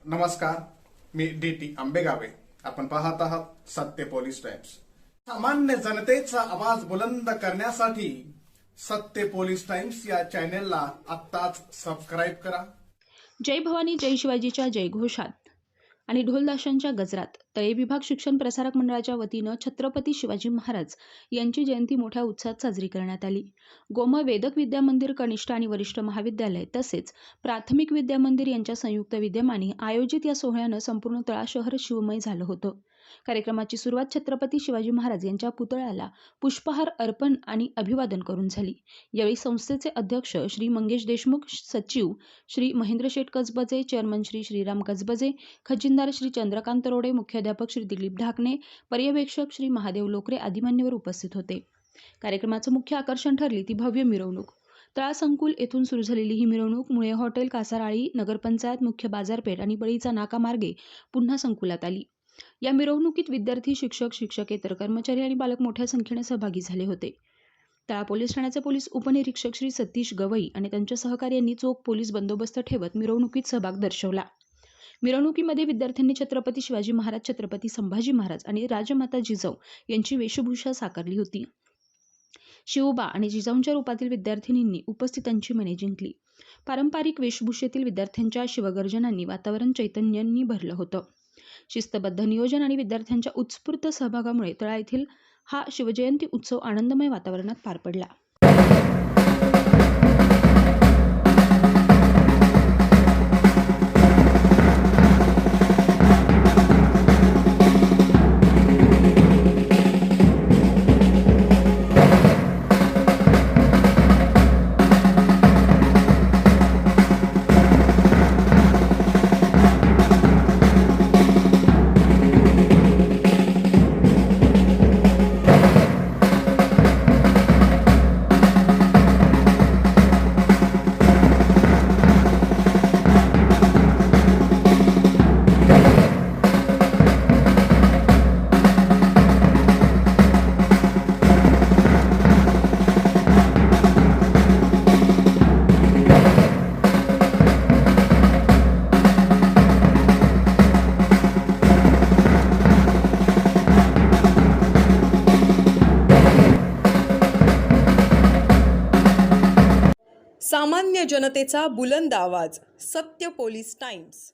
नमस्कार, मी DT आंबेगावे. आपण पाहत आहात सत्य पोलीस टाइम्स. सामान्य जनतेचा आवाज बुलंद करण्यासाठी सत्य पोलीस टाइम्स या चॅनेलला आत्ताच सबस्क्राईब करा. जय भवानी जय शिवाजीच्या जयघोषात आणि ढोलदाशांच्या गजरात तळे विभाग शिक्षण प्रसारक मंडळाच्या वतीनं छत्रपती शिवाजी महाराज यांची जयंती मोठ्या उत्साहात साजरी करण्यात आली. गोमा वेदक विद्या मंदिर कनिष्ठ आणि वरिष्ठ महाविद्यालय तसेच प्राथमिक विद्या मंदिर यांच्या संयुक्त विद्यमाने आयोजित या सोहळ्यानं संपूर्ण तळा शहर शिवमय झालं होतं. कार्यक्रमाची सुरुवात छत्रपती शिवाजी महाराज यांच्या पुतळ्याला पुष्पहार अर्पण आणि अभिवादन करून झाली. यावेळी संस्थेचे अध्यक्ष श्री मंगेश देशमुख, सचिव श्री महेंद्र शेठ कसबजे, चेअरमन श्री श्रीराम कसबजे, खजिनदार श्री चंद्रकांत रोडे, मुख्याध्यापक श्री दिलीप ढाकणे, पर्यवेक्षक श्री महादेव लोकरे आदी मान्यवर उपस्थित होते. कार्यक्रमाचं मुख्य आकर्षण ठरली ती भव्य मिरवणूक. तळा संकुल येथून सुरू झालेली ही मिरवणूक मुळे हॉटेल, कासाराळी, नगरपंचायत, मुख्य बाजारपेठ आणि बळीचा नाका मार्गे पुन्हा संकुलात आली. या मिरवणुकीत विद्यार्थी, शिक्षक, शिक्षकेतर कर्मचारी आणि बालक मोठ्या संख्येने सहभागी झाले होते. तळा पोलीस ठाण्याचे पोलीस उपनिरीक्षक श्री सतीश गवई आणि त्यांच्या सहकार्यांनी चोख पोलीस बंदोबस्त ठेवत मिरवणुकीत सहभाग दर्शवला. मिरवणुकीमध्ये विद्यार्थ्यांनी छत्रपती शिवाजी महाराज, छत्रपती संभाजी महाराज आणि राजमाता जिजाऊ यांची वेशभूषा साकारली होती. शिवबा आणि जिजाऊंच्या रूपातील विद्यार्थिनींनी उपस्थितांची मने जिंकली. पारंपरिक वेशभूषेतील विद्यार्थ्यांच्या शिवगर्जनांनी वातावरण चैतन्याने भरलं होतं. शिस्तबद्ध नियोजन आणि विद्यार्थ्यांच्या उत्स्फूर्त सहभागामुळे तळा येथील हा शिवजयंती उत्सव आनंदमय वातावरणात पार पडला. सामान्य जनतेचा बुलंद आवाज. सत्य पोलीस टाइम्स.